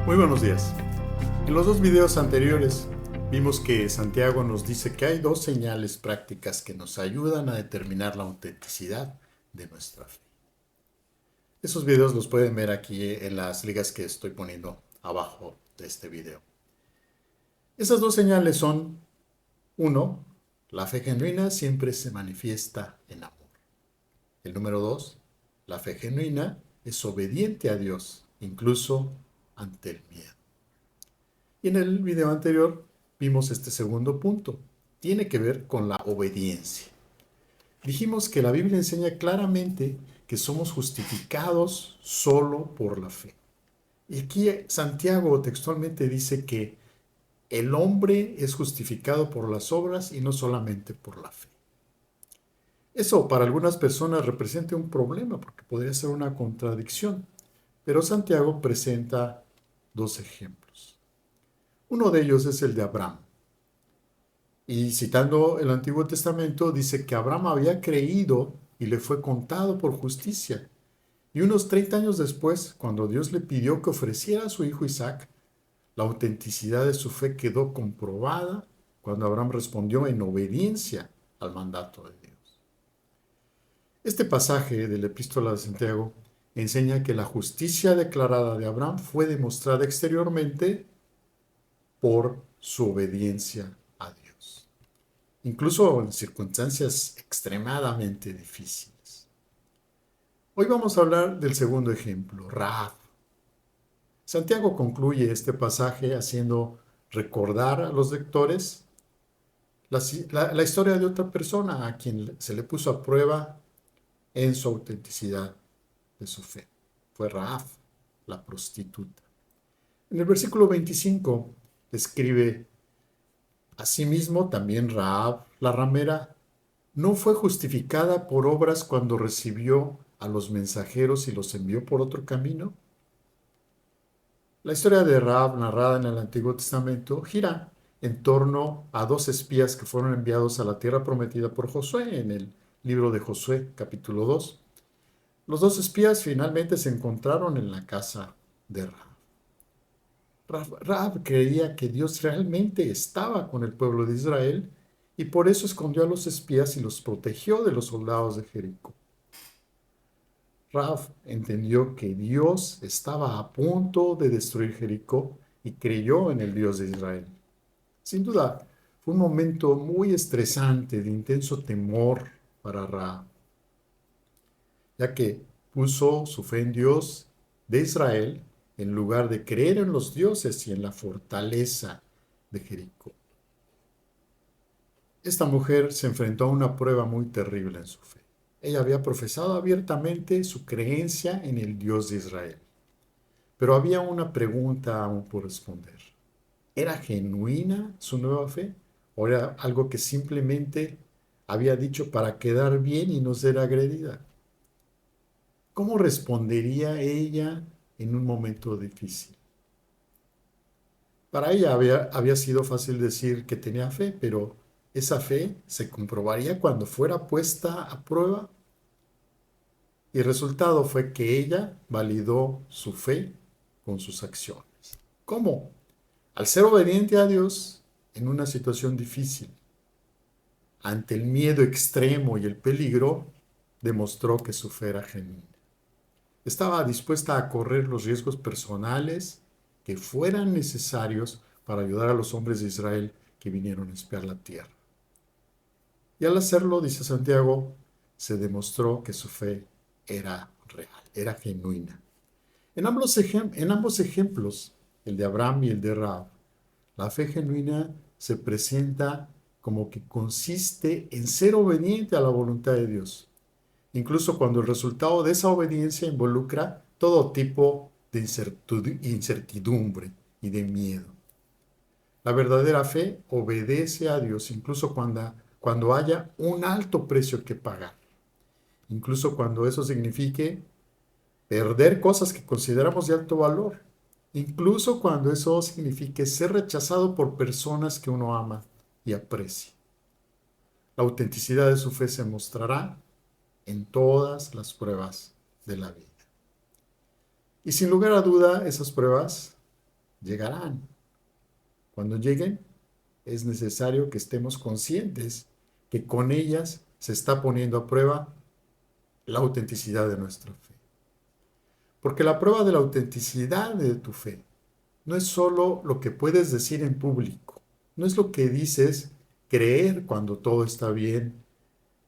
Muy buenos días. En los dos videos anteriores vimos que Santiago nos dice que hay dos señales prácticas que nos ayudan a determinar la autenticidad de nuestra fe. Esos videos los pueden ver aquí en las ligas que estoy poniendo abajo de este video. Esas dos señales son: uno, la fe genuina siempre se manifiesta en amor. El número dos, la fe genuina es obediente a Dios, incluso ante el miedo. Y en el video anterior vimos este segundo punto. Tiene que ver con la obediencia. Dijimos que la Biblia enseña claramente que somos justificados solo por la fe. Y aquí Santiago textualmente dice que el hombre es justificado por las obras y no solamente por la fe. Eso para algunas personas representa un problema porque podría ser una contradicción, pero Santiago presenta dos ejemplos. Uno de ellos es el de Abraham. Y citando el Antiguo Testamento, dice que Abraham había creído y le fue contado por justicia. Y unos 30 años después, cuando Dios le pidió que ofreciera a su hijo Isaac, la autenticidad de su fe quedó comprobada cuando Abraham respondió en obediencia al mandato de Dios. Este pasaje de la Epístola de Santiago enseña que la justicia declarada de Abraham fue demostrada exteriormente por su obediencia a Dios, incluso en circunstancias extremadamente difíciles. Hoy vamos a hablar del segundo ejemplo, Rahab. Santiago concluye este pasaje haciendo recordar a los lectores la historia de otra persona a quien se le puso a prueba en su autenticidad de su fe. Fue Rahab, la prostituta. En el versículo 25 escribe: asimismo, también Rahab, la ramera, no fue justificada por obras cuando recibió a los mensajeros y los envió por otro camino. La historia de Rahab, narrada en el Antiguo Testamento, gira en torno a dos espías que fueron enviados a la tierra prometida por Josué en el libro de Josué, capítulo 2. Los dos espías finalmente se encontraron en la casa de Rahab. Rahab creía que Dios realmente estaba con el pueblo de Israel y por eso escondió a los espías y los protegió de los soldados de Jericó. Rahab entendió que Dios estaba a punto de destruir Jericó y creyó en el Dios de Israel. Sin duda, fue un momento muy estresante, de intenso temor para Rahab, ya que puso su fe en Dios de Israel en lugar de creer en los dioses y en la fortaleza de Jericó. Esta mujer se enfrentó a una prueba muy terrible en su fe. Ella había profesado abiertamente su creencia en el Dios de Israel, pero había una pregunta aún por responder. ¿Era genuina su nueva fe o era algo que simplemente había dicho para quedar bien y no ser agredida? ¿Cómo respondería ella en un momento difícil? Para ella había sido fácil decir que tenía fe, pero esa fe se comprobaría cuando fuera puesta a prueba. Y el resultado fue que ella validó su fe con sus acciones. ¿Cómo? Al ser obediente a Dios en una situación difícil, ante el miedo extremo y el peligro, demostró que su fe era genuina. Estaba dispuesta a correr los riesgos personales que fueran necesarios para ayudar a los hombres de Israel que vinieron a espiar la tierra. Y al hacerlo, dice Santiago, se demostró que su fe era real, era genuina. En ambos ejemplos, el de Abraham y el de Rahab, la fe genuina se presenta como que consiste en ser obediente a la voluntad de Dios, incluso cuando el resultado de esa obediencia involucra todo tipo de incertidumbre y de miedo. La verdadera fe obedece a Dios incluso cuando haya un alto precio que pagar, incluso cuando eso signifique perder cosas que consideramos de alto valor, incluso cuando eso signifique ser rechazado por personas que uno ama y aprecia. La autenticidad de su fe se mostrará en todas las pruebas de la vida. Y sin lugar a duda, esas pruebas llegarán. Cuando lleguen, es necesario que estemos conscientes que con ellas se está poniendo a prueba la autenticidad de nuestra fe. Porque la prueba de la autenticidad de tu fe no es solo lo que puedes decir en público, no es lo que dices creer cuando todo está bien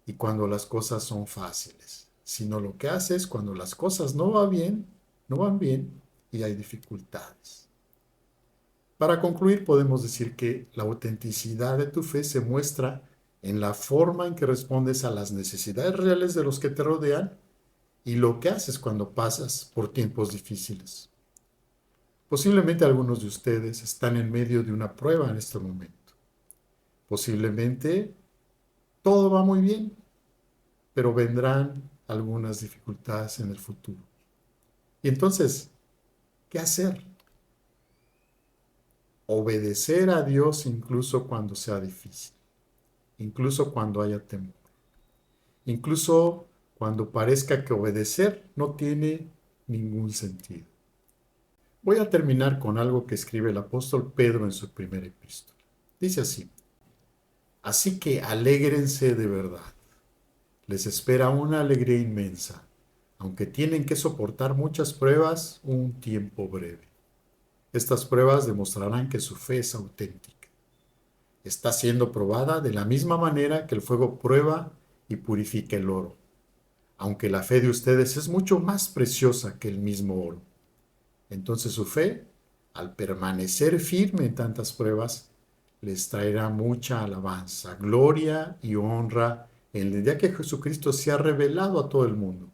y cuando las cosas son fáciles, sino lo que haces cuando las cosas no van bien y hay dificultades. Para concluir, podemos decir que la autenticidad de tu fe se muestra en la forma en que respondes a las necesidades reales de los que te rodean y lo que haces cuando pasas por tiempos difíciles. Posiblemente algunos de ustedes están en medio de una prueba en este momento. Posiblemente todo va muy bien, pero vendrán algunas dificultades en el futuro. Y entonces, ¿qué hacer? Obedecer a Dios incluso cuando sea difícil, incluso cuando haya temor, incluso cuando parezca que obedecer no tiene ningún sentido. Voy a terminar con algo que escribe el apóstol Pedro en su primera epístola. Dice así: así que alégrense de verdad. Les espera una alegría inmensa, aunque tienen que soportar muchas pruebas un tiempo breve. Estas pruebas demostrarán que su fe es auténtica. Está siendo probada de la misma manera que el fuego prueba y purifica el oro, aunque la fe de ustedes es mucho más preciosa que el mismo oro. Entonces su fe, al permanecer firme en tantas pruebas, les traerá mucha alabanza, gloria y honra en el día que Jesucristo se ha revelado a todo el mundo.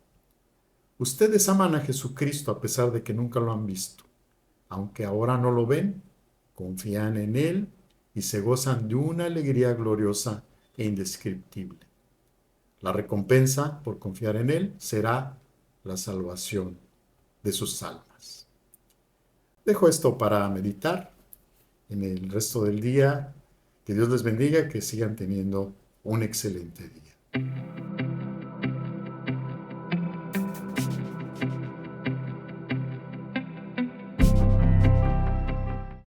Ustedes aman a Jesucristo a pesar de que nunca lo han visto. Aunque ahora no lo ven, confían en Él y se gozan de una alegría gloriosa e indescriptible. La recompensa por confiar en Él será la salvación de sus almas. Dejo esto para meditar en el resto del día. Que Dios les bendiga, que sigan teniendo un excelente día.